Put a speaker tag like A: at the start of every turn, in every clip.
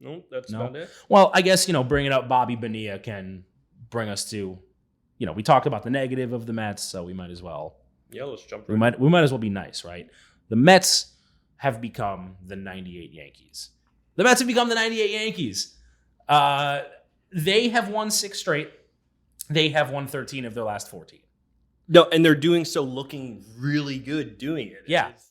A: No, that's
B: No?
A: about it.
B: Well, I guess, bringing up Bobby Bonilla can bring us to, we talked about the negative of the Mets, so we might as well.
A: Yeah, let's jump
B: We
A: right
B: might as well be nice, right? The Mets have become the 98 Yankees. The Mets have become the 98 Yankees. They have won 6 straight. They have won 13 of their last 14.
A: No, and they're doing so looking really good doing it.
B: Yeah.
A: It's-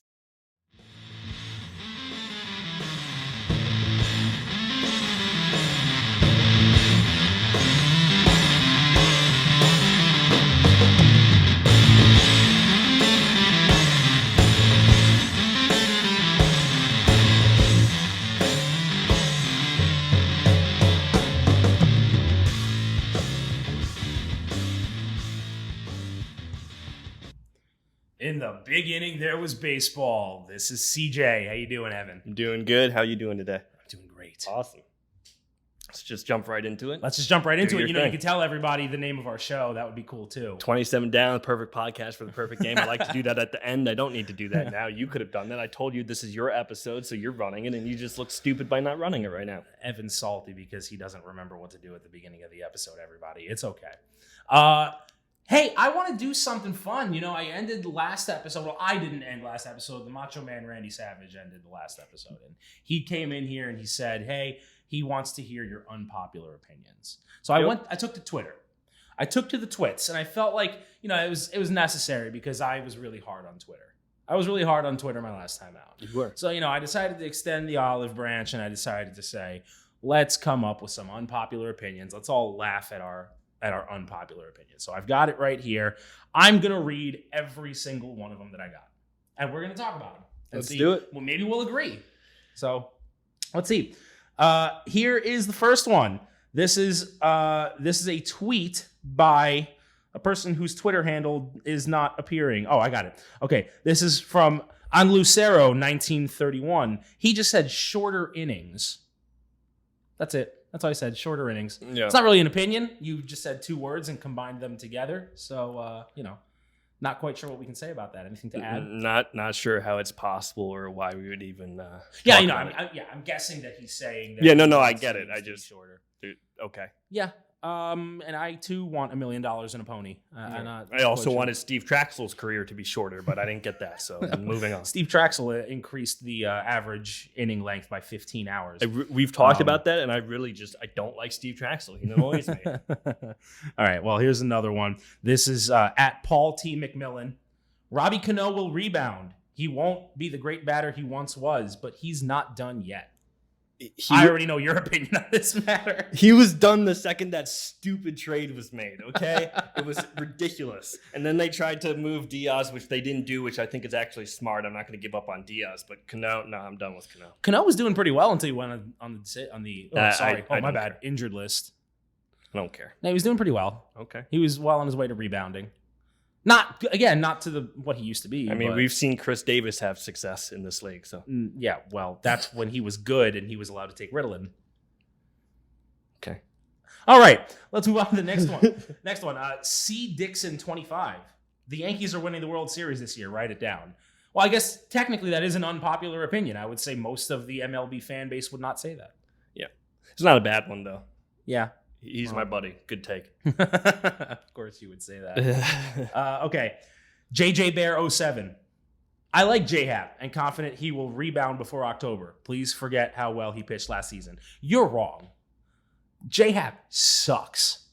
B: In the beginning, there was baseball. This is CJ. How you doing, Evan?
A: I'm doing good. How you doing today?
B: I'm doing great.
A: Awesome. Let's just jump right into it.
B: Let's just jump right into it.
A: your
B: You
A: thing.
B: can tell everybody the name of our show. That would be cool, too.
A: 27 down, the perfect podcast for the perfect game. I like to do that at the end. I don't need to do that now. You could have done that. I told you this is your episode, so you're running it, and you just look stupid by not running it right now.
B: Evan's salty because he doesn't remember what to do at the beginning of the episode, everybody. It's okay. Hey, I want to do something fun. I ended the last episode. Well, I didn't end last episode. The Macho Man Randy Savage ended the last episode. And he came in here and he said, hey, he wants to hear your unpopular opinions. So I took to Twitter. I took to the twits, and I felt like, it was necessary because I was really hard on Twitter. I was really hard on Twitter my last time out.
A: You were.
B: So, I decided to extend the olive branch, and I decided to say, let's come up with some unpopular opinions. Let's all laugh at our unpopular opinions. So I've got it right here. I'm going to read every single one of them that I got. And we're going to talk about them. And
A: Let's do it.
B: Well, maybe we'll agree. So let's see. Here is the first one. This is a tweet by a person whose Twitter handle is not appearing. Oh, I got it. Okay. This is from On Lucero 1931. He just said shorter innings. That's it. That's all I said. Shorter innings.
A: Yeah.
B: It's not really an opinion. You just said 2 words and combined them together. So, not quite sure what we can say about that. Anything to add?
A: Not sure how it's possible or why we would even.
B: Yeah,
A: talk about it.
B: I'm guessing that he's saying that.
A: Yeah, no,
B: he
A: I
B: wants
A: get it.
B: innings
A: I
B: to be
A: just-
B: shorter.
A: Dude, okay.
B: Yeah. And I too want $1 million in a pony.
A: I also wanted Steve Traxel's career to be shorter, but I didn't get that. So I'm moving on.
B: Steve Traxel increased the average inning length by 15 hours.
A: We've talked about that, and I don't like Steve Traxel. He annoys me.
B: All right. Well, here's another one. This is at Paul T. McMillan. Robbie Cano will rebound. He won't be the great batter he once was, but he's not done yet. I already know your opinion on this matter.
A: He was done the second that stupid trade was made, okay? It was ridiculous. And then they tried to move Diaz, which they didn't do, which I think is actually smart. I'm not going to give up on Diaz, but Cano, no, I'm done with Cano.
B: Cano was doing pretty well until he went on the
A: I
B: my
A: don't
B: bad, injured list.
A: I don't care.
B: No, he was doing pretty well.
A: Okay.
B: He was well on his way to rebounding. Not to what he used to be.
A: I mean,
B: but-
A: we've seen Chris Davis have success in this league, so.
B: Yeah, well, that's when he was good and he was allowed to take Ritalin.
A: Okay.
B: All right, let's move on to the next one. Next one, C. Dixon 25. The Yankees are winning the World Series this year. Write it down. Well, I guess technically that is an unpopular opinion. I would say most of the MLB fan base would not say that.
A: Yeah. It's not a bad one, though.
B: Yeah.
A: He's my buddy. Good take.
B: Of course you would say that. Okay. JJ Bear 07. I like J-Hap and confident he will rebound before October. Please forget how well he pitched last season. You're wrong. J-Hap sucks.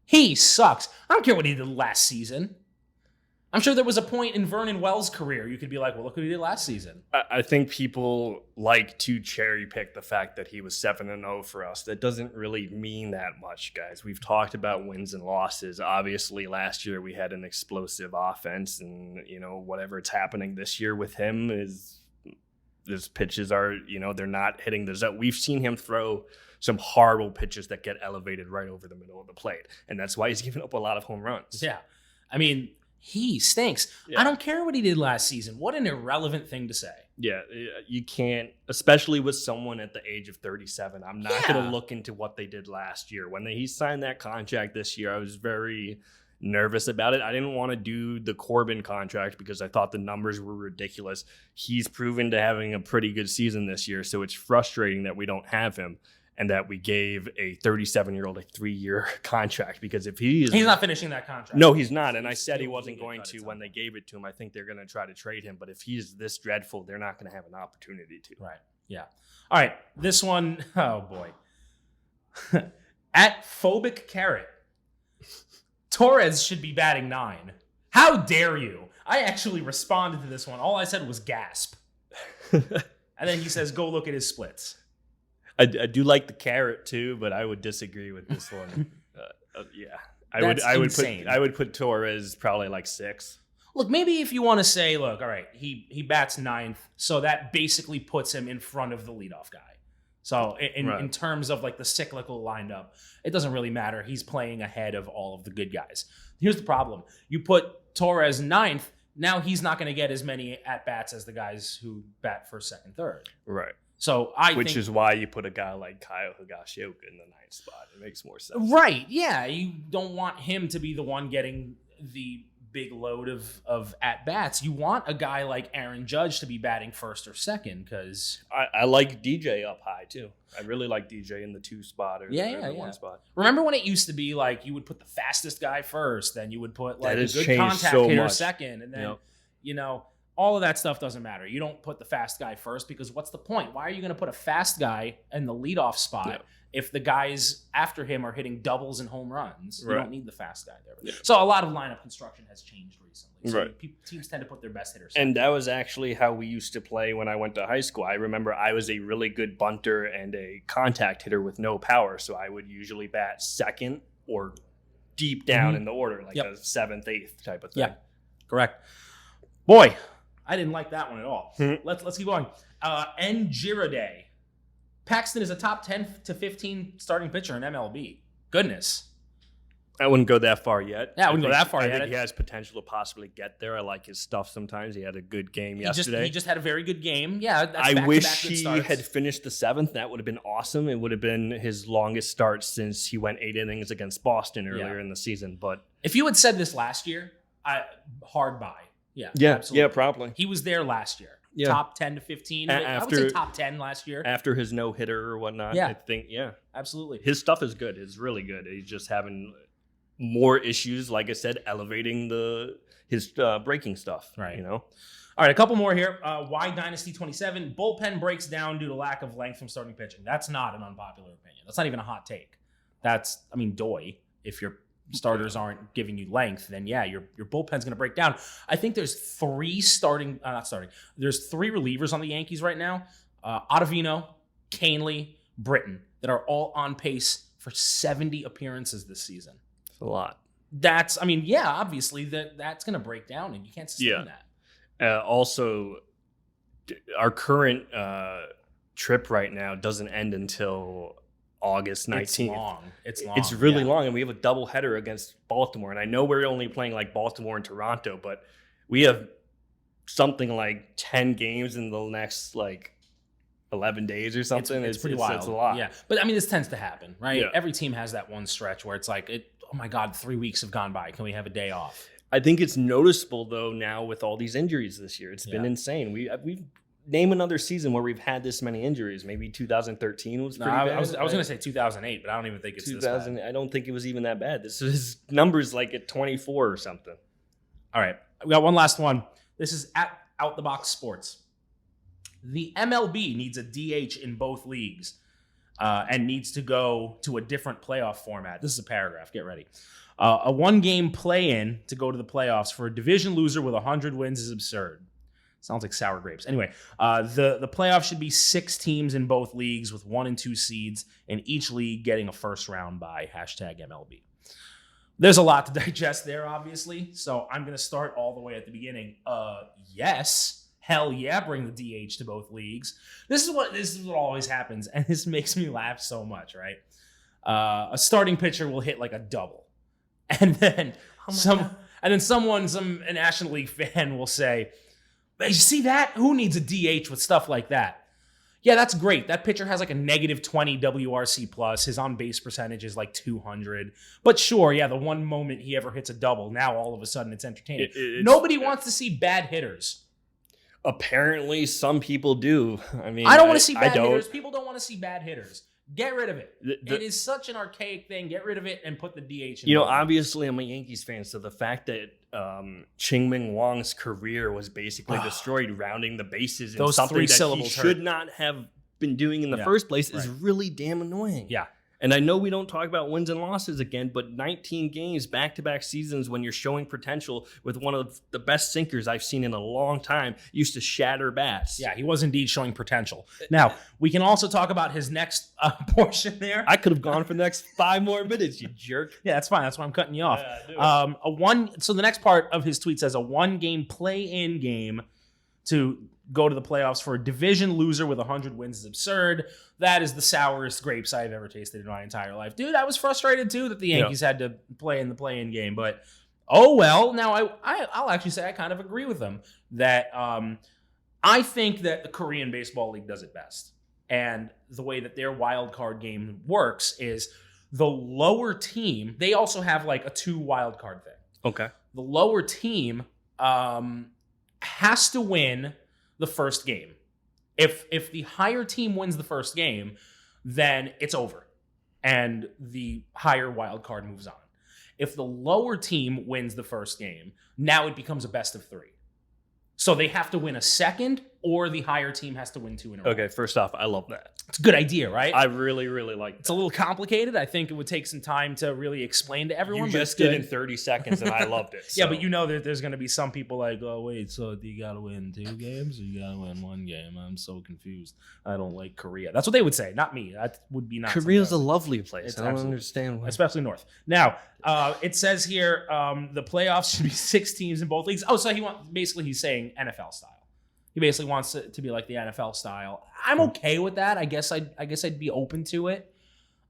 B: He sucks. I don't care what he did last season. I'm sure there was a point in Vernon Wells' career you could be like, well, look what he did last season.
A: I think people like to cherry pick the fact that he was 7-0 for us. That doesn't really mean that much, guys. We've talked about wins and losses. Obviously, last year we had an explosive offense, and whatever's happening this year with him is his pitches are, they're not hitting the zone. We've seen him throw some horrible pitches that get elevated right over the middle of the plate, and that's why he's giving up a lot of home runs.
B: Yeah. I mean, he stinks.
A: Yeah.
B: I don't care what he did last season. What an irrelevant thing to say.
A: Yeah, you can't, especially with someone at the age of 37. I'm not going to look into what they did last year. When he signed that contract this year, I was very nervous about it. I didn't want to do the Corbin contract because I thought the numbers were ridiculous. He's proven to having a pretty good season this year, so it's frustrating that we don't have him and that we gave a 37-year-old a 3-year contract, because if he's
B: not finishing that contract.
A: No, he's not. And I said he
B: He'll
A: wasn't
B: get
A: going
B: cut
A: to
B: at
A: when
B: some
A: they gave it to him. I think they're going to try to trade him. But if he's this dreadful, they're not going to have an opportunity to.
B: Right. Yeah. All right. This one, oh boy. At Phobic Carrot, Torres should be batting 9. How dare you? I actually responded to this one. All I said was gasp. And then he says, go look at his splits.
A: I do like the carrot too, but I would disagree with this one. Yeah, I would put Torres probably like 6.
B: Look, maybe if you want to say, look, all right, he bats 9th, so that basically puts him in front of the leadoff guy. So in terms of like the cyclical lineup, it doesn't really matter. He's playing ahead of all of the good guys. Here's the problem: you put Torres 9th, now he's not going to get as many at bats as the guys who bat first, second, third.
A: Right.
B: So
A: Which is why you put a guy like Kyle Higashioka in the 9th spot. It makes more sense.
B: Right. Yeah. You don't want him to be the one getting the big load of at-bats. You want a guy like Aaron Judge to be batting first or second, because...
A: I like DJ up high, too. I really like DJ in the 2 spot or the 1 spot.
B: Remember when it used to be like you would put the fastest guy first, then you would put like a good
A: changed
B: contact
A: so
B: hitter
A: much.
B: second, and then, all of that stuff doesn't matter. You don't put the fast guy first, because what's the point? Why are you going to put a fast guy in the leadoff spot if the guys after him are hitting doubles and home runs? You don't need the fast guy there. Yeah. So a lot of lineup construction has changed recently. So teams tend to put their best hitters second.
A: And that was actually how we used to play when I went to high school. I remember I was a really good bunter and a contact hitter with no power, so I would usually bat second or deep down in the order, like a 7th, 8th type of thing.
B: Yeah, correct. Boy, I didn't like that one at all. Let's keep going. Njirade. Paxton is a top 10 to 15 starting pitcher in MLB. Goodness.
A: I wouldn't go that far yet.
B: Yeah, I wouldn't go that far
A: I
B: yet.
A: think he has potential to possibly get there. I like his stuff sometimes. He had a good game yesterday.
B: He just had a very good game. Yeah, that's
A: I wish he
B: starts.
A: had finished the 7th. That would have been awesome. It would have been his longest start since he went 8 innings against Boston earlier in the season. But
B: if you had said this last year, hard buy. Yeah, absolutely.
A: Yeah, probably.
B: He was there last year.
A: Yeah.
B: Top 10 to 15. I would say top 10 last year.
A: After his no-hitter or whatnot, I think,
B: absolutely.
A: His stuff is good. It's really good. He's just having more issues, like I said, elevating his breaking stuff.
B: Right.
A: All
B: right, a couple more here. Why Dynasty 27? Bullpen breaks down due to lack of length from starting pitching. That's not an unpopular opinion. That's not even a hot take. Doy, if your starters aren't giving you length, then your bullpen's going to break down. I think there's 3 There's 3 relievers on the Yankees right now. Ottavino, Canely, Britton, that are all on pace for 70 appearances this season.
A: It's a lot.
B: Obviously that's going to break down, and you can't sustain that.
A: Also, our current trip right now doesn't end until August 19th.
B: It's long.
A: It's really long, and we have a doubleheader against Baltimore. And I know we're only playing like Baltimore and Toronto, but we have something like 10 games in the next like 11 days or something.
B: It's pretty wild.
A: It's a lot.
B: Yeah, but this tends to happen, right?
A: Yeah.
B: Every team has that one stretch where it's like, oh my God, 3 weeks have gone by. Can we have a day off?
A: I think it's noticeable though now with all these injuries this year. It's been insane. We've name another season where we've had this many injuries. Maybe 2013 was pretty bad.
B: I was going to say 2008, but I don't even think it's 2000.
A: This bad. I don't think it was even that bad. This is numbers like at 24 or something.
B: All right. We got one last one. This is at Out the Box Sports. The MLB needs a DH in both leagues and needs to go to a different playoff format. This is a paragraph. Get ready. A 1-game play-in to go to the playoffs for a division loser with 100 wins is absurd. Sounds like sour grapes. Anyway, the playoffs should be 6 teams in both leagues with 1 and 2 seeds, and each league getting a first round bye. #MLB. There's a lot to digest there, obviously. So I'm going to start all the way at the beginning. Yes, hell yeah, bring the DH to both leagues. This is what always happens, and this makes me laugh so much, right? A starting pitcher will hit like a double, and then some National League fan will say, "You see that? Who needs a DH with stuff like that?" Yeah, that's great. That pitcher has like a negative 20 WRC plus. His on base percentage is like 200. But sure, yeah, the one moment he ever hits a double, now all of a sudden it's entertaining. Nobody wants to see bad hitters.
A: Apparently, some people do. I mean,
B: I don't want to see bad hitters. People don't want to see bad hitters. Get rid of it. It is such an archaic thing. Get rid of it and put the DH in.
A: You know, obviously I'm a Yankees fan, so the fact that Ching-Ming Wong's career was basically destroyed rounding the bases in something that he should not have been doing in the first place is really damn annoying.
B: Yeah.
A: And I know we don't talk about wins and losses again, but 19 games, back-to-back seasons when you're showing potential with one of the best sinkers I've seen in a long time used to shatter bats.
B: Yeah, he was indeed showing potential. Now, we can also talk about his next portion there.
A: I could have gone for the next 5 more minutes, you jerk.
B: Yeah, that's fine. That's why I'm cutting you off. So the next part of his tweet says a 1-game play-in game to go to the playoffs for a division loser with 100 wins is absurd. That is the sourest grapes I've ever tasted in my entire life. Dude, I was frustrated too that the Yankees had to play in the play-in game, but oh well. Now, I'll actually say I kind of agree with them that I think that the Korean Baseball League does it best. And the way that their wild card game works is the lower team, they also have like a 2 wild card thing.
A: Okay.
B: The lower team has to win the first game. If the higher team wins the first game, then it's over. And the higher wild card moves on. If the lower team wins the first game, now it becomes a best of 3. So they have to win a second, or the higher team has to win 2 in a row.
A: Okay, first off, I love that.
B: It's a good idea, right?
A: I really, really like that.
B: It's a little complicated. I think it would take some time to really explain to everyone.
A: You just did in 30 seconds, and I loved it.
B: Yeah, but you know that there's going to be some people like, oh, wait, so you got to win 2 games or you got to win 1 game? I'm so confused. I don't like Korea. That's what they would say, not me. That would be not.
A: Korea's a lovely place. I don't understand why.
B: Especially North. Now, it says here the playoffs should be 6 teams in both leagues. Oh, so he's saying NFL style. He basically wants it to be like the NFL style. I'm okay with that. I guess I'd be open to it.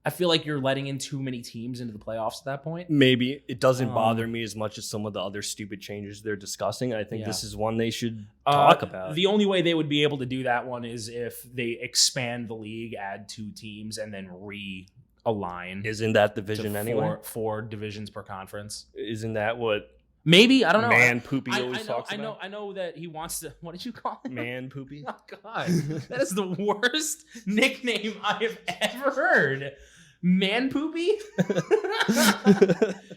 B: I feel like you're letting in too many teams into the playoffs at that point.
A: Maybe it doesn't bother me as much as some of the other stupid changes they're discussing. I think this is one they should talk about.
B: The only way they would be able to do that one is if they expand the league, add 2 teams, and then realign.
A: Isn't that division anyway?
B: 4 divisions per conference.
A: Isn't that what?
B: Maybe, I don't know.
A: Man Poopy always talks about.
B: I know that he wants to. What did you call him?
A: Man Poopy.
B: Oh God, that is the worst nickname I have ever heard. Man Poopy.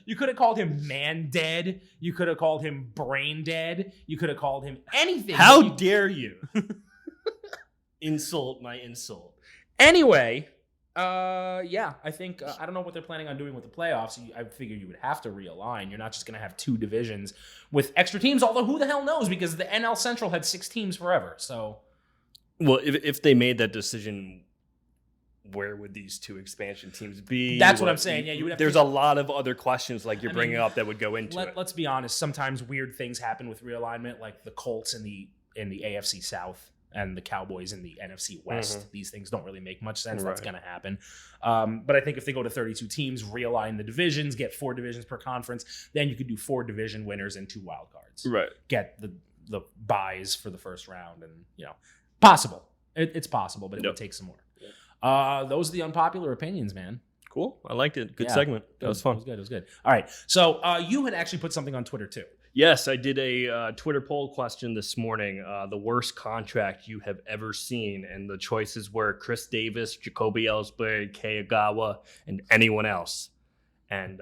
B: You could have called him Man Dead. You could have called him Brain Dead. You could have called him anything.
A: How dare you? Insult my insult.
B: Anyway. Yeah, I think, I don't know what they're planning on doing with the playoffs. I figured you would have to realign. You're not just going to have 2 divisions with extra teams, although who the hell knows, because the NL Central had 6 teams forever, so.
A: Well, if they made that decision, where would these 2 expansion teams be?
B: That's what I'm saying. Yeah, you would have
A: There's a lot of other questions like you're bringing up that would go into it.
B: Let's be honest. Sometimes weird things happen with realignment, like the Colts in the AFC South. And the Cowboys in the NFC West. Mm-hmm. These things don't really make much sense. Right. That's going to happen. But I think if they go to 32 teams, realign the divisions, get 4 divisions per conference, then you could do 4 division winners and 2 wild cards.
A: Right.
B: Get the buys for the first round, and possible. It's possible, but it would take some more. Yep. Those are the unpopular opinions, man.
A: Cool. I liked it. Good segment. That was fun.
B: It was good. All right. So you had actually put something on Twitter too.
A: Yes, I did a Twitter poll question this morning. The worst contract you have ever seen, and the choices were Chris Davis, Jacoby Ellsbury, Kei Agawa, and anyone else. And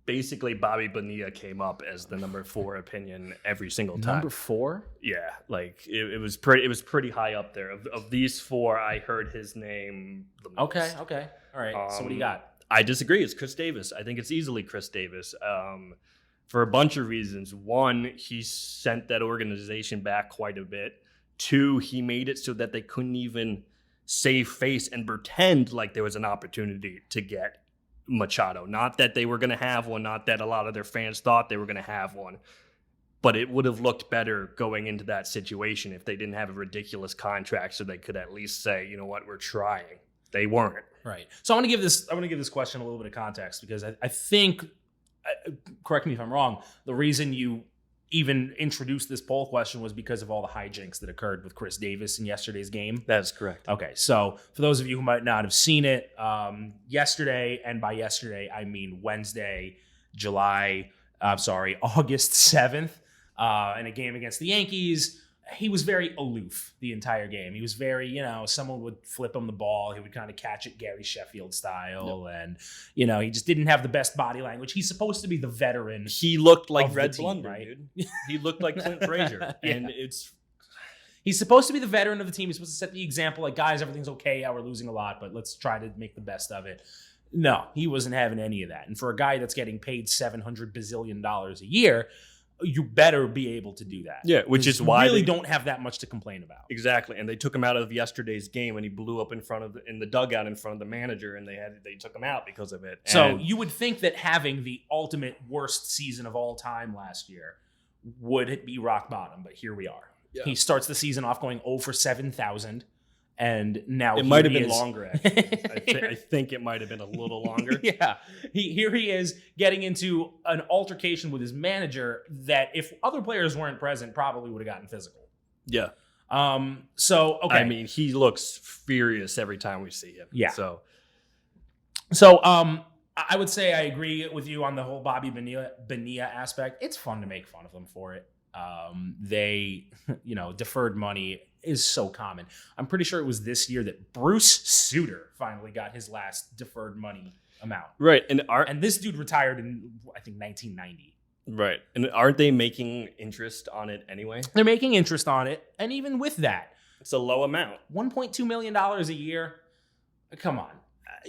A: basically, Bobby Bonilla came up as the number 4 opinion every single time.
B: Number 4?
A: Yeah, like it was pretty. It was pretty high up there. Of these 4, I heard his name the most.
B: Okay. All right. So what do you got?
A: I disagree. It's Chris Davis. I think it's easily Chris Davis. For a bunch of reasons. 1, he sent that organization back quite a bit. 2, he made it so that they couldn't even save face and pretend like there was an opportunity to get Machado. Not that they were going to have one, not that a lot of their fans thought they were going to have one, but it would have looked better going into that situation if they didn't have a ridiculous contract so they could at least say, you know what, we're trying. They weren't.
B: Right. So I want to give this question a little bit of context because I think, correct me if I'm wrong, the reason you even introduced this poll question was because of all the hijinks that occurred with Chris Davis in yesterday's game.
A: That's correct.
B: Okay, so for those of you who might not have seen it, yesterday, and by yesterday I mean Wednesday, August 7th, in a game against the Yankees, he was very aloof the entire game. He was very, someone would flip him the ball. He would kind of catch it Gary Sheffield style. Yep. And, he just didn't have the best body language. He's supposed to be the veteran.
A: He looked like Red
B: team,
A: Blunder,
B: right?
A: dude. He looked like Clint Frazier.
B: Yeah.
A: And
B: he's supposed to be the veteran of the team. He's supposed to set the example, like, guys, everything's okay. Yeah, we're losing a lot, but let's try to make the best of it. No, he wasn't having any of that. And for a guy that's getting paid $700 bazillion a year, you better be able to do that.
A: Yeah, which is why
B: you really don't have that much to complain about.
A: Exactly, and they took him out of yesterday's game, and he blew up in the dugout in front of the manager, and they took him out because of it.
B: So you would think that having the ultimate worst season of all time last year would be rock bottom, but here we are. Yeah. He starts the season off going 0 for 7,000. And now
A: it might have been longer. Actually. I think it might have been a little longer.
B: Yeah, here he is getting into an altercation with his manager that, if other players weren't present, probably would have gotten physical.
A: Yeah.
B: So okay.
A: I mean, he looks furious every time we see him.
B: Yeah.
A: So
B: I would say I agree with you on the whole Bobby Bonilla aspect. It's fun to make fun of them for it. They, deferred money is so common. I'm pretty sure it was this year that Bruce Sutter finally got his last deferred money amount.
A: Right.
B: And this dude retired in, I think, 1990.
A: Right. And aren't they making interest on it anyway?
B: They're making interest on it. And even with that,
A: it's a low amount.
B: $1.2 million a year. Come on.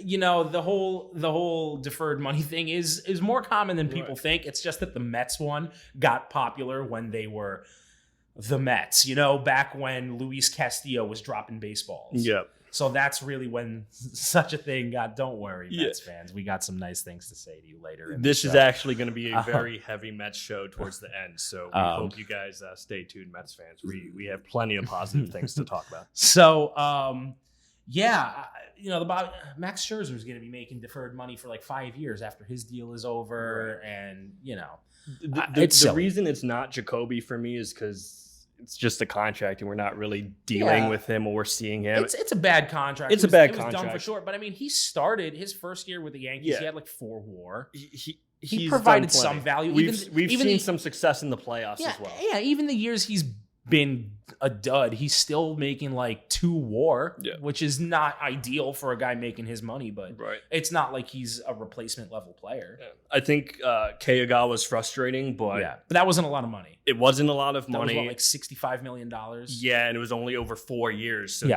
B: The whole deferred money thing is more common than people think. It's just that the Mets one got popular when they were the Mets, back when Luis Castillo was dropping baseballs.
A: Yep.
B: So that's really when such a thing got. Don't worry, Mets fans. We got some nice things to say to you later.
A: This is actually going to be a very heavy Mets show towards the end. So we hope you guys stay tuned, Mets fans. We have plenty of positive things to talk about.
B: So, Max Scherzer is going to be making deferred money for like 5 years after his deal is over. Right. And,
A: the reason it's not Jacoby for me is because it's just a contract and we're not really dealing with him or seeing him.
B: It's a bad contract.
A: It was done
B: for short, but I mean, he started his first year with the Yankees. Yeah. He had like 4 WAR. He
A: he's
B: provided some value.
A: We've seen some success in the playoffs as well.
B: Yeah, even the years he's been a dud, he's still making like 2 WAR, which is not ideal for a guy making his money, but it's not like he's a replacement level player. Yeah.
A: I think Keiga was frustrating, but
B: that wasn't a lot of money.
A: It wasn't a lot of money.
B: That was like $65 million.
A: Yeah, and it was only over 4 years. So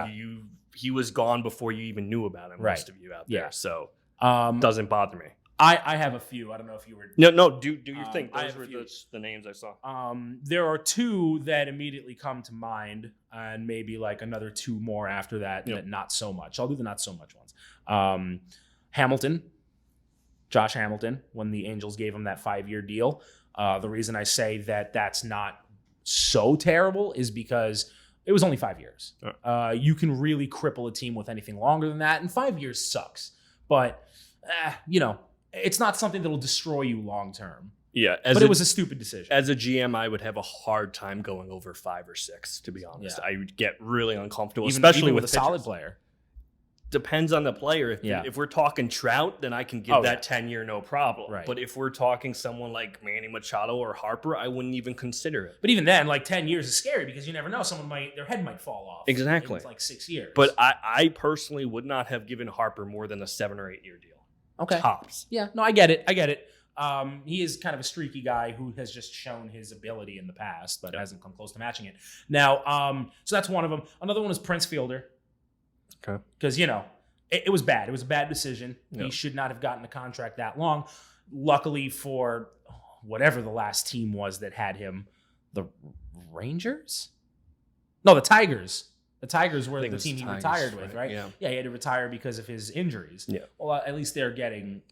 A: he was gone before you even knew about him, most of you out there. So doesn't bother me.
B: I have a few. I don't know if you were...
A: No, do your thing. Those were the names I saw.
B: There are 2 that immediately come to mind, and maybe like another 2 more after that, that not so much. I'll do the not so much ones. Josh Hamilton, when the Angels gave him that 5-year deal. The reason I say that that's not so terrible is because it was only 5 years. You can really cripple a team with anything longer than that, and 5 years sucks. But, it's not something that'll destroy you long term.
A: Yeah,
B: but it was a stupid decision.
A: As a GM, I would have a hard time going over 5 or 6. To be honest, I would get really uncomfortable, especially
B: even
A: with
B: a solid player.
A: Depends on the player. If we're talking Trout, then I can give that 10-year no problem. Right. But if we're talking someone like Manny Machado or Harper, I wouldn't even consider it.
B: But even then, like 10 years is scary because you never know. Their head might fall off.
A: Exactly.
B: It's like 6 years.
A: But I personally would not have given Harper more than a 7 or 8 year deal.
B: Okay.
A: Tops.
B: Yeah. No, I get it. He is kind of a streaky guy who has just shown his ability in the past, but hasn't come close to matching it. Now, so that's one of them. Another one is Prince Fielder.
A: Okay.
B: Because, it was bad. It was a bad decision. Yep. He should not have gotten a contract that long. Luckily for whatever the last team was that had him, the Rangers? No, the Tigers. The Tigers were the team he retired with, right? Yeah, he had to retire because of his injuries. Yeah. Well, at least they're getting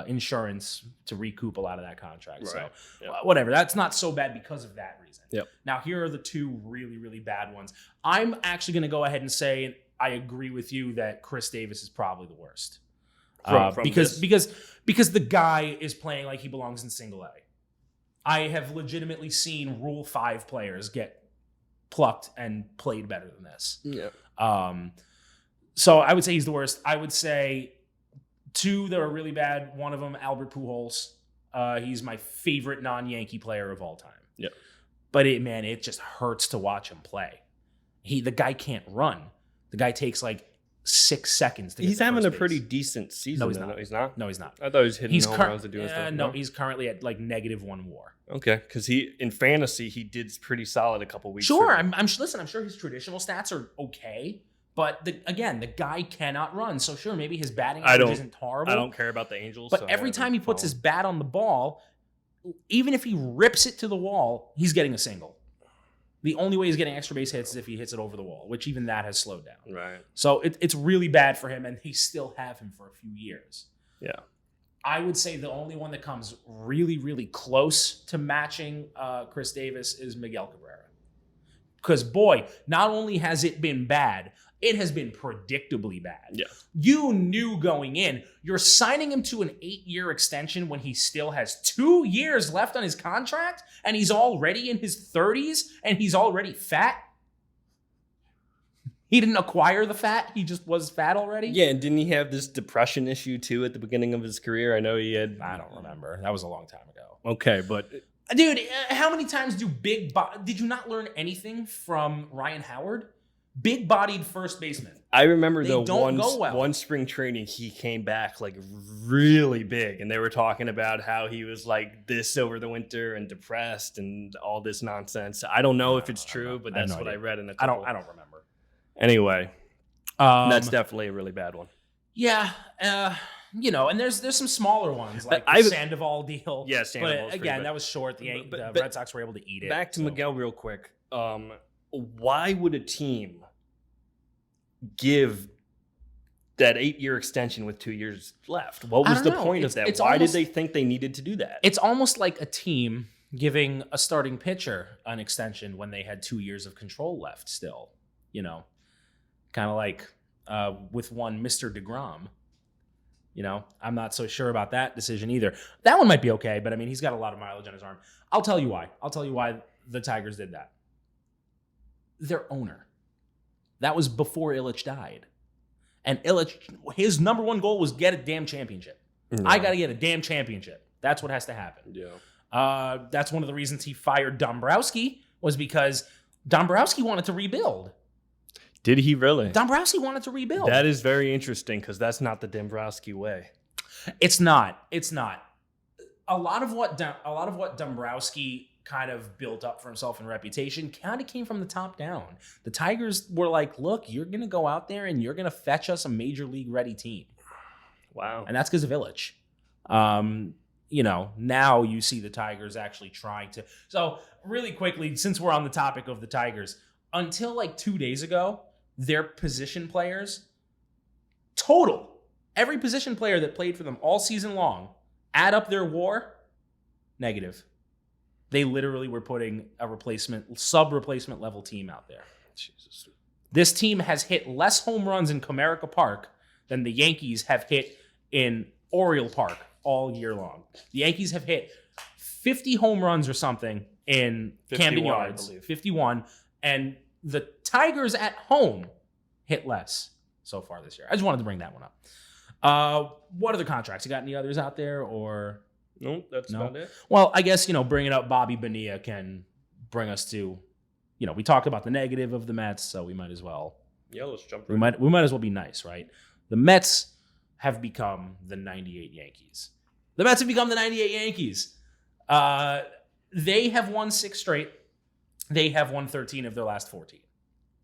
B: insurance to recoup a lot of that contract. Right. So whatever. That's not so bad because of that reason.
A: Yep. Now,
B: here are the 2 really, really bad ones. I'm actually going to go ahead and say I agree with you that Chris Davis is probably the worst. Because the guy is playing like he belongs in single A. I have legitimately seen Rule 5 players get plucked and played better than this.
A: Yeah.
B: So I would say he's the worst. I would say 2 that are really bad. One of them, Albert Pujols. He's my favorite non-Yankee player of all time.
A: Yeah.
B: But it just hurts to watch him play. The guy can't run. The guy takes like 6 seconds to get
A: He's
B: to
A: having
B: first
A: a
B: base.
A: pretty decent season.
B: No, he's
A: though.
B: not.
A: He's not?
B: No, he's not.
A: I thought he was hitting
B: He's
A: home runs and doing stuff.
B: no, he's currently at like -1 WAR.
A: Okay, because in fantasy he did pretty solid a couple weeks.
B: Sure,
A: ago.
B: I'm sure his traditional stats are okay, but the guy cannot run. So sure, maybe his batting average isn't horrible.
A: I don't care about the Angels.
B: But
A: so
B: every time he puts his bat on the ball, even if he rips it to the wall, he's getting a single. The only way he's getting extra base hits is if he hits it over the wall, which even that has slowed down.
A: Right.
B: So it's really bad for him, and they still have him for a few years.
A: Yeah.
B: I would say the only one that comes really, really close to matching Chris Davis is Miguel Cabrera. Because, boy, not only has it been bad, it has been predictably bad.
A: Yeah.
B: You knew going in, you're signing him to an 8-year extension when he still has 2 years left on his contract, and he's already in his 30s, and he's already fat. He didn't acquire the fat. He just was fat already.
A: Yeah, and didn't he have this depression issue too at the beginning of his career? I know he had.
B: I don't remember. That was a long time ago.
A: Okay, but
B: Dude, how many times did you not learn anything from Ryan Howard? Big-bodied first baseman.
A: I remember
B: They don't go well.
A: one spring training he came back like really big, and they were talking about how he was like this over the winter and depressed and all this nonsense. I don't know if it's true, but that's what I read in a couple.
B: I don't remember.
A: Anyway, that's definitely a really bad one.
B: Yeah, and there's some smaller ones like
A: I-
B: the Sandoval deal.
A: Yeah, Sandoval's
B: but
A: pretty
B: again,
A: bad.
B: that was short. The
A: But-
B: Red Sox were able to eat it.
A: Back to
B: so.
A: Miguel real quick. Why would a team give that 8-year extension with 2 years left? What
B: I
A: was
B: don't
A: the
B: know.
A: point of that?
B: It's
A: Why
B: almost-
A: did they think they needed to do that?
B: It's almost like a team giving a starting pitcher an extension when they had 2 years of control left still. Kind of like with one Mr. DeGrom. I'm not so sure about that decision either. That one might be okay, but I mean, he's got a lot of mileage on his arm. I'll tell you why. I'll tell you why the Tigers did that. Their owner. That was before Ilitch died. And Ilitch, his number one goal was get a damn championship. I got to get a damn championship. That's what has to happen.
A: Yeah.
B: That's one of the reasons he fired Dombrowski, was because Dombrowski wanted to rebuild.
A: Did he really?
B: Dombrowski wanted to rebuild.
A: That is very interesting because that's not the Dombrowski way.
B: It's not. A lot of what Dombrowski kind of built up for himself and reputation kind of came from the top down. The Tigers were like, look, you're going to go out there and you're going to fetch us a major league ready team.
A: Wow.
B: And that's because of Ilitch. Now you see the Tigers actually trying to. So really quickly, since we're on the topic of the Tigers, until like 2 days ago, their position players, total, every position player that played for them all season long, add up their WAR, negative. They literally were putting a sub-replacement level team out there.
A: Jesus.
B: This team has hit less home runs in Comerica Park than the Yankees have hit in Oriole Park all year long. The Yankees have hit 50 home runs or something in
A: 51,
B: Camden
A: I
B: Yards,
A: believe.
B: 51, and the Tigers at home hit less so far this year. I just wanted to bring that one up. What other contracts? You got any others out there, or?
A: No, that's
B: No?
A: about it.
B: Well, I guess, bringing up Bobby Bonilla can bring us to, we talked about the negative of the Mets, so we might as well.
A: Yeah, let's jump
B: We might as well be nice, right? The Mets have become the 98 Yankees. The Mets have become the 98 Yankees. They have won 6 straight. They have won 13 of their last 14.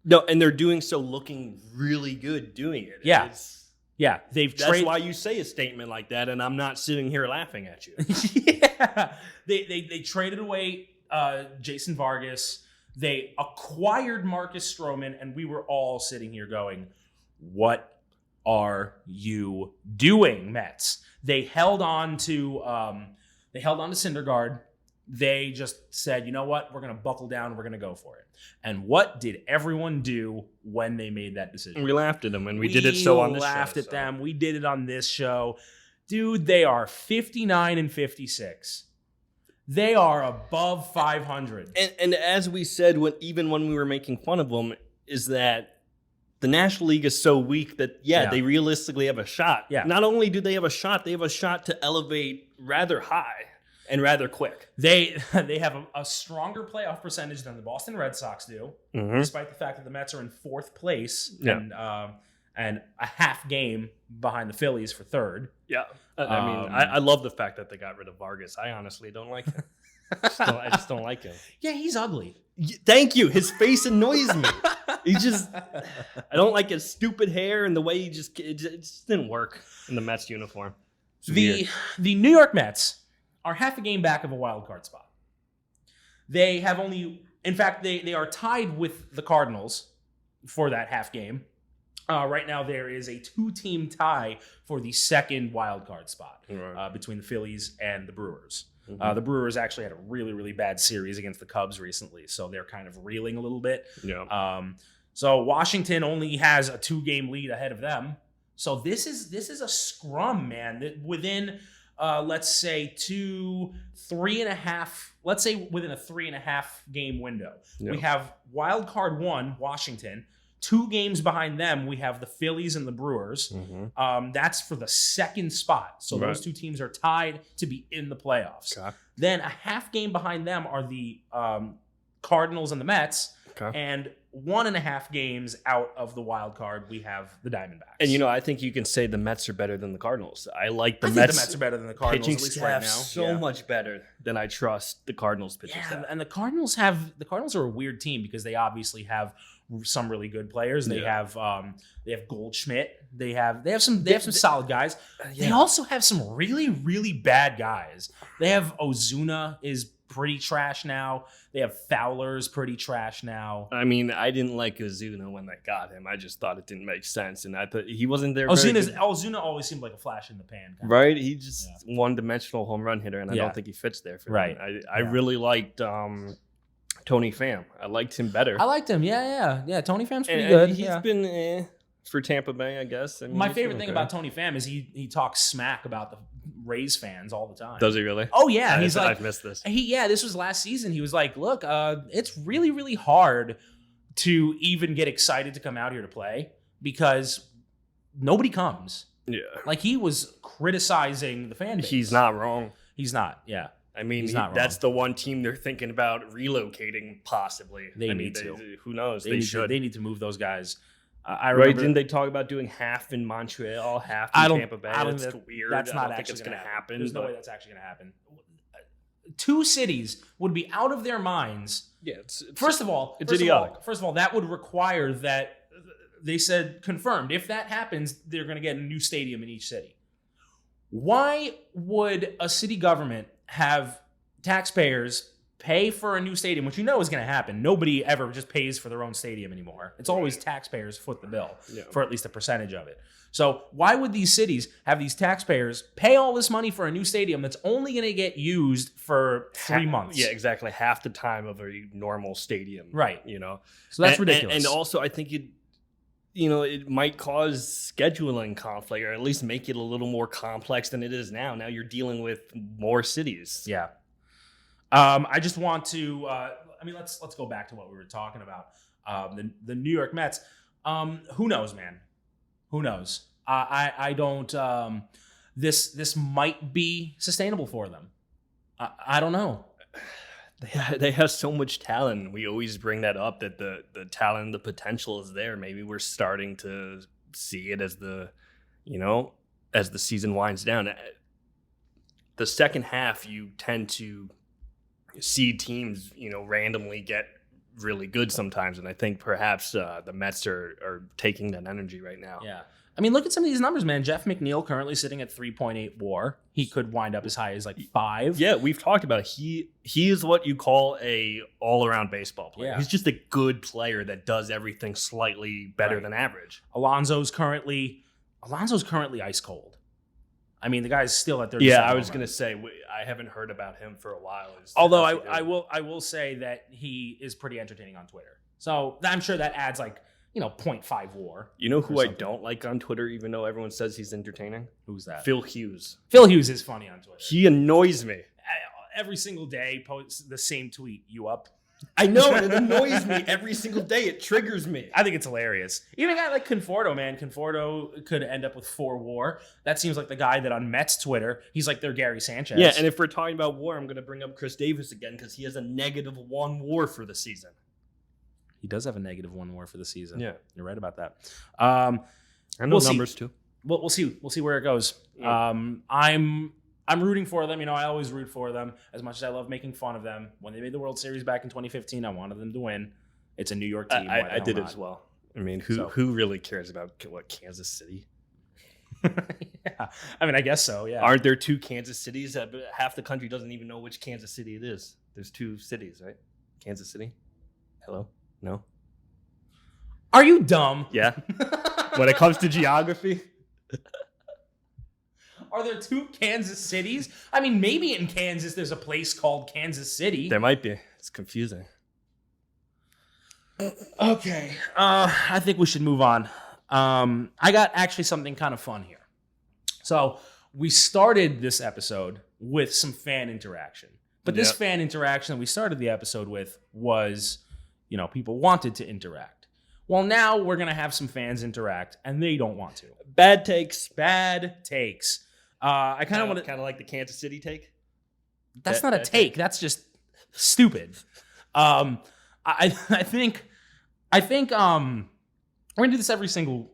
A: No, and they're doing so looking really good doing it.
B: Yeah.
A: It's-
B: Yeah, they've
A: That's
B: traded.
A: why you say a statement like that, and I'm not sitting here laughing at you.
B: Yeah, they traded away Jason Vargas. They acquired Marcus Stroman, and we were all sitting here going, "What are you doing, Mets?" They held on to Syndergaard. They just said, "You know what? We're going to buckle down. We're going to go for it." And what did everyone do when they made that decision?
A: We laughed at them, and we did it so on this show.
B: We laughed at them. We did it on this show. Dude, they are 59 and 56. They are above 500.
A: And as we said, even when we were making fun of them, is that the National League is so weak that, they realistically have a shot.
B: Yeah.
A: Not only do they have a shot to elevate rather high and rather quick.
B: They have a stronger playoff percentage than the Boston Red Sox do, despite the fact that the Mets are in 4th place and a half game behind the Phillies for 3rd.
A: Yeah. I mean, I love the fact that they got rid of Vargas. I honestly don't like him. I just don't like him.
B: Yeah, he's ugly.
A: Thank you. His face annoys me. I don't like his stupid hair and the way it just didn't work in the Mets uniform.
B: The New York Mets are half a game back of a wild card spot. They have they are tied with the Cardinals for that half game. Right now, there is a 2-team tie for the second wild card spot between the Phillies and the Brewers. The Brewers actually had a really, really bad series against the Cubs recently, so they're kind of reeling a little bit.
A: Yeah.
B: So Washington only has a 2-game lead ahead of them. So this is a scrum, man. That within let's say 3.5. Let's say within a 3.5 game window, we have wild card 1 Washington. 2 games behind them, we have the Phillies and the Brewers. That's for the second spot. So those 2 teams are tied to be in the playoffs.
A: Okay.
B: Then a half game behind them are the Cardinals and the Mets.
A: Okay.
B: And 1.5 games out of the wild card, we have the Diamondbacks.
A: And I think you can say the Mets are better than the Cardinals. I like
B: I think the Mets are better than the Cardinals,
A: pitching
B: at least
A: staff
B: right now.
A: so much better than I trust the Cardinals pitching
B: Yeah,
A: staff.
B: and the Cardinals are a weird team because they obviously have some really good players. They have Goldschmidt. They have some solid guys. They also have some really, really bad guys. They have Ozuna is pretty trash now. They have Fowler's pretty trash now.
A: I mean, I didn't like Ozuna when they got him. I just thought it didn't make sense, and I thought he wasn't there.
B: Ozuna always seemed like a flash in the pan,
A: right? He just one-dimensional home run hitter, and I don't think he fits there. For
B: right.
A: him. I really liked Tony Pham. I liked him better.
B: I liked him. Yeah. Tony Pham's pretty good.
A: He's been for Tampa Bay, I guess. I mean,
B: my favorite thing about Tony Pham is he talks smack about the Rays fans all the time.
A: Does he really?
B: Oh yeah,
A: I've missed this.
B: This was last season. He was like, look, it's really, really hard to even get excited to come out here to play because nobody comes.
A: Yeah.
B: Like he was criticizing the fan base.
A: He's not wrong.
B: He's not. Yeah.
A: I mean, that's the one team they're thinking about relocating, possibly.
B: They need to.
A: Who knows?
B: They should. They need to move those guys.
A: I remember, didn't they talk about doing half in Montreal, half in Tampa Bay?
B: That's
A: weird.
B: That's not
A: I don't think it's going to happen.
B: There's no way that's actually going to happen. 2 cities would be out of their minds.
A: Yeah.
B: First of all, that would require that they said confirmed. If that happens, they're going to get a new stadium in each city. Why would a city government have taxpayers pay for a new stadium, which is going to happen? Nobody ever just pays for their own stadium anymore. It's always taxpayers foot the bill for at least a percentage of it. So why would these cities have these taxpayers pay all this money for a new stadium that's only going to get used for 3 months?
A: Yeah, exactly. Half the time of a normal stadium.
B: Right.
A: So
B: that's ridiculous.
A: And also, I think it might cause scheduling conflict, or at least make it a little more complex than it is now. Now you're dealing with more cities.
B: Yeah. I just want to. Let's go back to what we were talking about. The New York Mets. Who knows, man? Who knows? I don't. This might be sustainable for them. I don't know.
A: They have so much talent. We always bring that up, that the talent, the potential is there. Maybe we're starting to see it as the season winds down. The second half, you tend to see teams, randomly get really good sometimes. And I think perhaps the Mets are taking that energy right now.
B: Yeah. I mean, look at some of these numbers, man. Jeff McNeil currently sitting at 3.8 WAR. He could wind up as high as 5.
A: Yeah, we've talked about it. He is what you call a all-around baseball player.
B: Yeah.
A: He's just a good player that does everything slightly better than average.
B: Alonso's currently ice cold. I mean, the guy's still at 37.
A: Yeah, I was going to say, I haven't heard about him for a while.
B: Although I will say that he is pretty entertaining on Twitter. So I'm sure that adds 0.5 WAR.
A: You know who I don't like on Twitter, even though everyone says he's entertaining?
B: Who's that?
A: Phil Hughes.
B: Phil Hughes is funny on Twitter.
A: He annoys me.
B: every single day posts the same tweet. You up?
A: I know, and it annoys me every single day. It triggers me.
B: I think it's hilarious. Even a guy like Conforto, man. Conforto could end up with 4 WAR. That seems like the guy that on Mets Twitter, he's like their Gary Sanchez.
A: Yeah, and if we're talking about WAR, I'm going to bring up Chris Davis again because he has a -1 WAR for the season.
B: He does have a -1 WAR for the season.
A: Yeah,
B: you're right about that.
A: I know numbers too.
B: We'll see. We'll see where it goes.
A: Yeah.
B: I'm rooting for them. I always root for them as much as I love making fun of them. When they made the World Series back in 2015, I wanted them to win. It's a New York team.
A: I did as well. I mean, who really cares about Kansas City?
B: Yeah, I mean, I guess so. Yeah.
A: Aren't there 2 Kansas cities that half the country doesn't even know which Kansas City it is? There's 2 cities, right? Kansas City. Hello? No.
B: Are you dumb?
A: Yeah. When it comes to geography.
B: Are there 2 Kansas cities? I mean, maybe in Kansas there's a place called Kansas City.
A: There might be. It's confusing.
B: Okay. I think we should move on. I got actually something kind of fun here. So we started this episode with some fan interaction. But this fan interaction that we started the episode with was, people wanted to interact. Well, now we're going to have some fans interact, and they don't want to.
A: Bad takes.
B: I kind of want to...
A: Kind of like the Kansas City take?
B: That's not a take. That's just stupid. I think we're gonna do this every single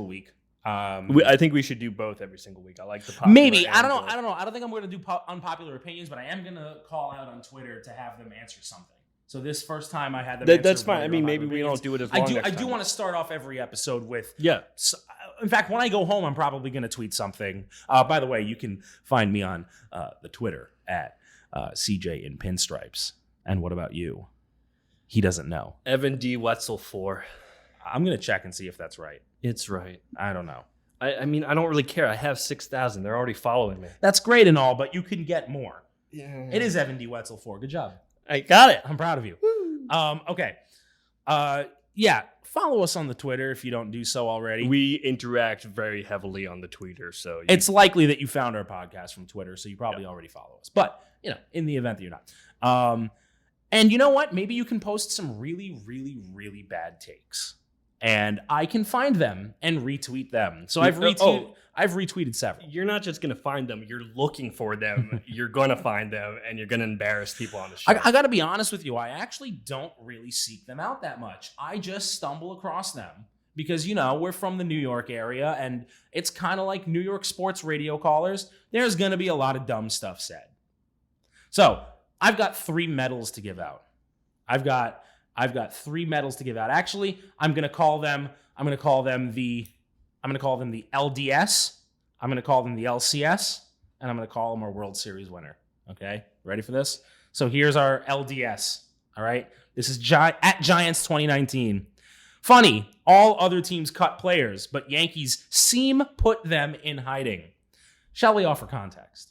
B: week.
A: I think we should do both every single week. I like the popular.
B: Maybe I don't know. I don't think I'm going to do unpopular opinions, but I am going to call out on Twitter to have them answer something. So this first time I had them.
A: That's fine. I mean, maybe we don't do it as long.
B: I do want to start off every episode with.
A: Yeah.
B: So, in fact, when I go home, I'm probably going to tweet something. By the way, you can find me on the Twitter at CJ in Pinstripes. And what about you? He doesn't know.
A: Evan D. Wetzel 4.
B: I'm going to check and see if that's right.
A: It's right.
B: I don't know.
A: I mean, I don't really care. I have 6,000. They're already following me.
B: That's great and all, but you can get more.
A: Yeah.
B: It is Evan D. Wetzel 4. Good job.
A: I got it.
B: I'm proud of you. Okay. Yeah. Follow us on the Twitter if you don't do so already.
A: We interact very heavily on the Twitter, so
B: it's likely that you found our podcast from Twitter, so you probably already follow us. But in the event that you're not, and you know what? Maybe you can post some really, really, really bad takes, and I can find them and retweet them. So I've retweeted several.
A: You're not just gonna find them; you're looking for them. You're gonna find them, and you're gonna embarrass people on the show.
B: I got to be honest with you. I actually don't really seek them out that much. I just stumble across them because we're from the New York area, and it's kind of like New York sports radio callers. There's gonna be a lot of dumb stuff said. So I've got 3 medals to give out. I've got 3 medals to give out. Actually, I'm gonna call them the LDS. I'm going to call them the LCS, and I'm going to call them our World Series winner. Okay, ready for this? So here's our LDS. All right, this is at Giants 2019. Funny, all other teams cut players, but Yankees seem put them in hiding. Shall we offer context?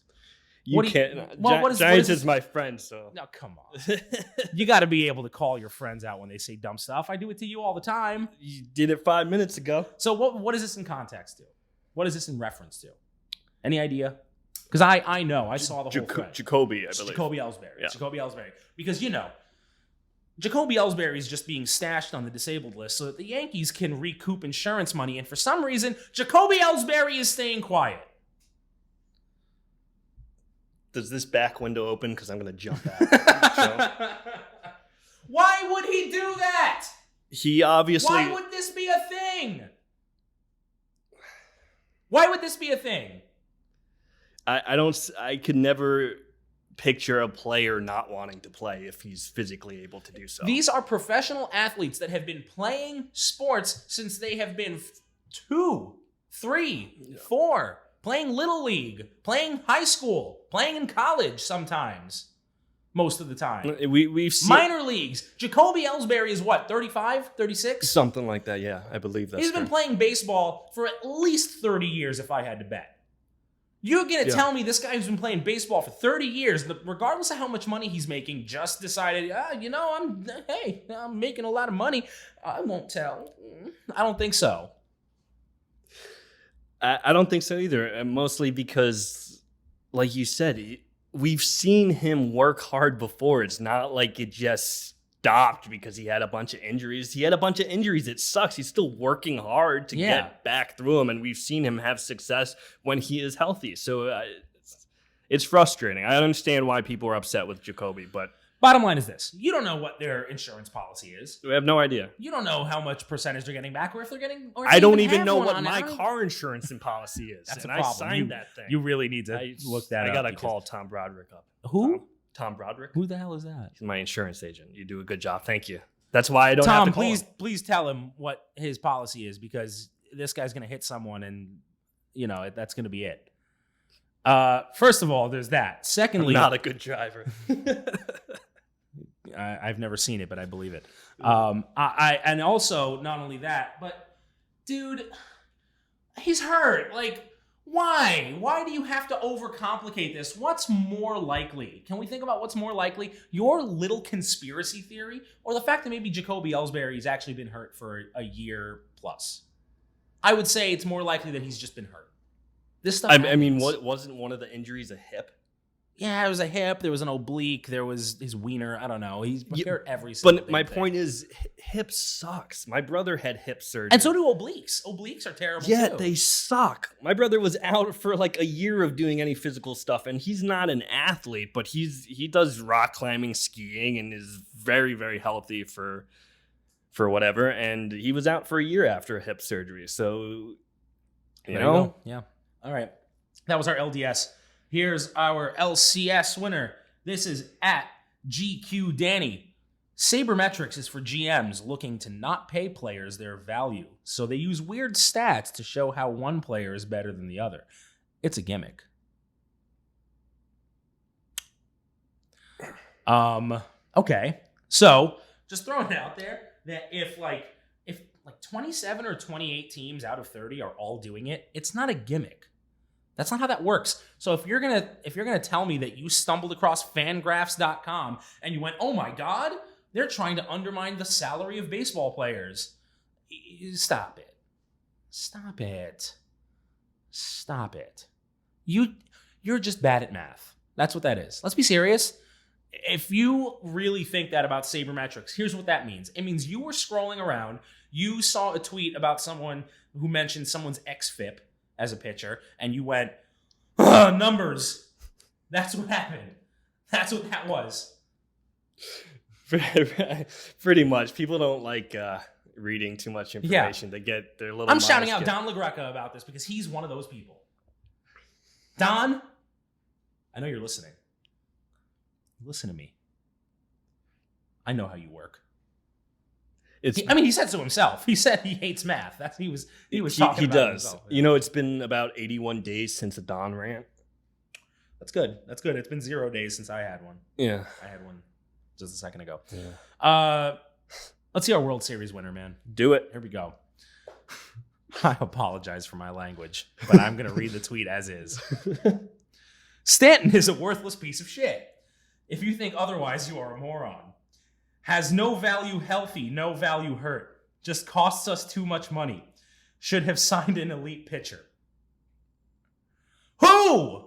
A: Giants is my friend, so.
B: No, come on. You got to be able to call your friends out when they say dumb stuff. I do it to you all the time.
A: You did it 5 minutes ago.
B: So what is this in context to? What is this in reference to? Any idea? Because I know. I saw the whole thing.
A: Jacoby, I believe.
B: Jacoby Ellsbury.
A: Yeah.
B: Jacoby Ellsbury. Because, Jacoby Ellsbury is just being stashed on the disabled list so that the Yankees can recoup insurance money. And for some reason, Jacoby Ellsbury is staying quiet.
A: Does this back window open? Because I'm going to jump out.
B: Why would he do that?
A: He obviously...
B: Why would this be a thing? Why would this be a thing?
A: I could never picture a player not wanting to play if he's physically able to do so.
B: These are professional athletes that have been playing sports since they have been 2, 3, 4... Playing Little League, playing high school, playing in college sometimes, most of the time.
A: We've seen...
B: Minor leagues. Jacoby Ellsbury is what, 35, 36?
A: Something like that, yeah. I believe that's
B: He's been playing baseball for at least 30 years, if I had to bet. You're going to tell me this guy who's been playing baseball for 30 years, regardless of how much money he's making, just decided, I'm making a lot of money. I won't tell. I don't think so.
A: I don't think so either, mostly because, like you said, we've seen him work hard before. It's not like it just stopped because he had a bunch of injuries. He had a bunch of injuries. It sucks. He's still working hard to get back through them, and we've seen him have success when he is healthy. So it's frustrating. I understand why people are upset with Jacoby, but
B: bottom line is this. You don't know what their insurance policy is.
A: we have no idea.
B: You don't know how much percentage they're getting back or if they're getting... Or if
A: I
B: they
A: don't even
B: have
A: know
B: one
A: what
B: on
A: my
B: it.
A: car insurance and policy is.
B: That's
A: and
B: a problem.
A: I signed that thing.
B: You really need to look that up.
A: I got to
B: because-
A: call Tom Broderick up.
B: Who?
A: Tom Broderick.
B: Who the hell is that?
A: He's my insurance agent. You do a good job. Thank you. That's why I don't have
B: Tom,
A: to call him.
B: please tell him what his policy is because this guy's going to hit someone and, that's going to be it. First of all, there's that. Secondly,
A: I'm not a good driver.
B: I've never seen it, but I believe it. And also, not only that, but dude, he's hurt. Like, why? Why do you have to overcomplicate this? What's more likely? Can we think about what's more likely? Your little conspiracy theory or the fact that maybe Jacoby Ellsbury's actually been hurt for a year plus? I would say it's more likely that he's just been hurt. This stuff
A: I mean,
B: happens.
A: what wasn't one of the injuries a hip?
B: Yeah, it was a hip. There was an oblique. There was his wiener. I don't know. He's hurt every single
A: But my
B: thing.
A: point is, hip sucks. My brother had hip surgery.
B: And so do obliques. Obliques are terrible
A: Yeah,
B: too.
A: they suck. My brother was out for like a year of doing any physical stuff, and he's not an athlete, but he does rock climbing, skiing, and is very, very healthy for whatever. And he was out for a year after a hip surgery. So, you know,
B: Yeah. All right. That was our LDS. Here's our LCS winner. This is at GQ Danny. Sabermetrics is for GMs looking to not pay players their value. So they use weird stats to show how one player is better than the other. It's a gimmick. Okay. So just throwing it out there that if 27 or 28 teams out of 30 are all doing it, it's not a gimmick. That's not how that works. So if you're gonna tell me that you stumbled across Fangraphs.com and you went, oh my God, they're trying to undermine the salary of baseball players. Stop it. Stop it. Stop it. You're just bad at math. That's what that is. Let's be serious. If you really think that about sabermetrics, here's what that means. It means you were scrolling around, you saw a tweet about someone who mentioned someone's xFIP as a pitcher, and you went, numbers. That's what happened. That's what that was.
A: Pretty much. People don't like reading too much information. They get their little.
B: I'm shouting out Don LaGreca about this because he's one of those people. Don, I know you're listening. Listen to me. I know how you work. He said so himself. He said he hates math. That's he was talking about
A: does.
B: himself.
A: You know, it's been about 81 days since a Don rant.
B: That's good. That's good. It's been 0 days since I had one.
A: Yeah.
B: I had one just a second ago.
A: Yeah.
B: Let's see our World Series winner, man.
A: Do it.
B: Here we go. I apologize for my language, but I'm going to read the tweet as is. Stanton is a worthless piece of shit. If you think otherwise, you are a moron. Has no value healthy, no value hurt. Just costs us too much money. Should have signed an elite pitcher. Who?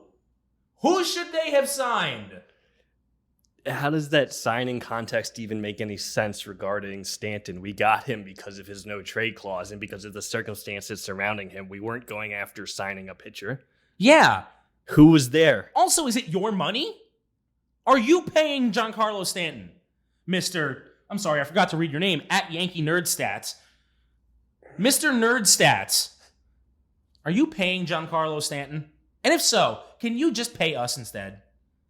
B: Who should they have signed?
A: How does that signing context even make any sense regarding Stanton? We got him because of his no trade clause and because of the circumstances surrounding him. We weren't going after signing a pitcher.
B: Yeah.
A: Who was there?
B: Also, is it your money? Are you paying Giancarlo Stanton? I'm sorry, I forgot to read your name, at Yankee Nerd Stats. Mr. Nerd Stats, are you paying Giancarlo Stanton? And if so, can you just pay us instead?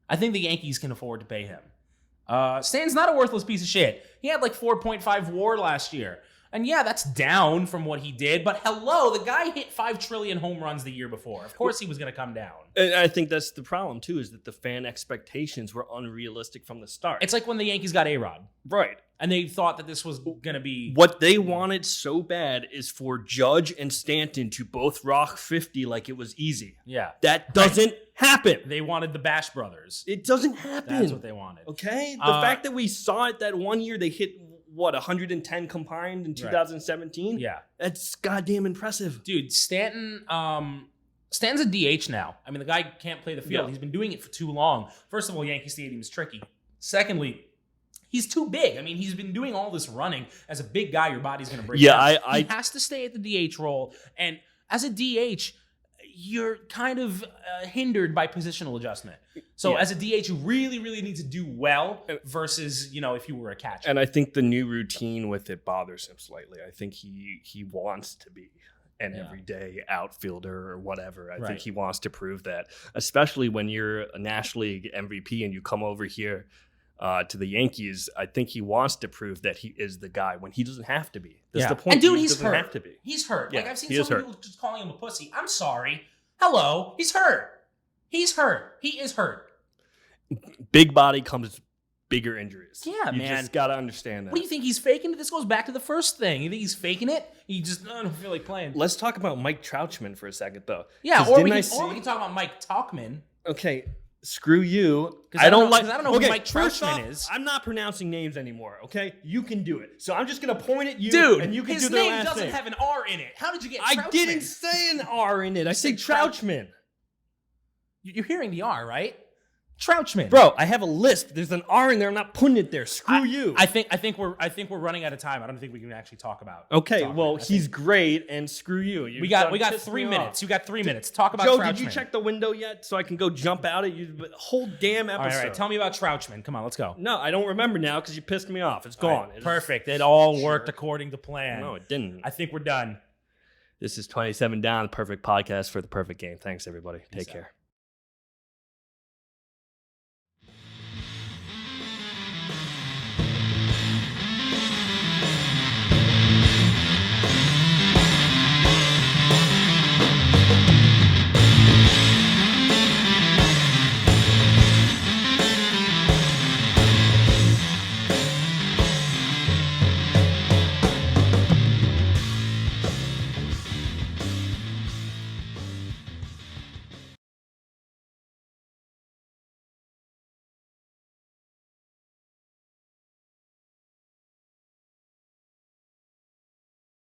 B: I think the Yankees can afford to pay him. Stanton's not a worthless piece of shit. He had like 4.5 WAR last year. And yeah, that's down from what he did, but hello, the guy hit 5 trillion home runs the year before. Of course he was going to come down.
A: And I think that's the problem, too, is that the fan expectations were unrealistic from the start.
B: It's like when the Yankees got A-Rod.
A: Right.
B: And they thought that this was going to be...
A: What they wanted so bad is for Judge and Stanton to both rock 50 like it was easy.
B: Yeah.
A: That doesn't happen.
B: They wanted the Bash Brothers.
A: It doesn't happen.
B: That's what they wanted.
A: Okay? The fact that we saw it that one year they hit, 110 combined in 2017?
B: Yeah.
A: That's goddamn impressive.
B: Dude, Stanton Stan's a DH now. I mean, the guy can't play the field.
A: Yeah.
B: He's been doing it for too long. First of all, Yankee Stadium is tricky. Secondly, he's too big. I mean, he's been doing all this running. As a big guy, your body's going to break down. He has to stay at the DH role. And as a DH, you're kind of hindered by positional adjustment. So as a DH, you really, really need to do well versus, if you were a catcher.
A: And I think the new routine with it bothers him slightly. I think he wants to be an everyday outfielder or whatever. I think he wants to prove that, especially when you're a National League MVP and you come over here to the Yankees. I think he wants to prove that he is the guy when he doesn't have to be. That's the point.
B: And dude,
A: he
B: he's
A: doesn't
B: hurt.
A: have to be.
B: He's hurt.
A: Yeah,
B: like I've seen some people just calling him a pussy. I'm sorry. Hello, he's hurt. He's hurt. He is hurt.
A: Big body comes bigger injuries.
B: Yeah,
A: you
B: man.
A: just got to understand that.
B: What do you think he's faking it? This goes back to the first thing. You think he's faking it? He just I don't feel like playing.
A: Let's talk about Mike Trouchman for a second, though.
B: Yeah, or we can talk about Mike Tauchman.
A: Okay, screw you.
B: I don't know who Mike Trouchman is.
A: I'm not pronouncing names anymore, okay? You can do it. So I'm just going to point at you,
B: dude,
A: and you can
B: his
A: do the
B: name
A: last
B: doesn't
A: name.
B: have an R in it. How did you get Trouchman?
A: I didn't say an R in it. I said Trouchman.
B: You're hearing the R, right? Trouchman.
A: Bro, I have a list. There's an R in there. I'm not putting it there. Screw you.
B: I think we're running out of time. I don't think we can actually talk about.
A: Okay, well, he's great, and screw you.
B: We got 3 minutes. You got 3 minutes. Talk about
A: Joe,
B: Trouchman.
A: did you check the window yet so I can go jump out at you? The whole damn episode.
B: All right. Tell me about Trouchman. Come on, let's go.
A: No, I don't remember now because you pissed me off. It's gone.
B: Right, perfect. It all worked according to plan.
A: No, it didn't.
B: I think we're done.
A: This is 27 Down, the perfect podcast for the perfect game. Thanks, everybody. Take care.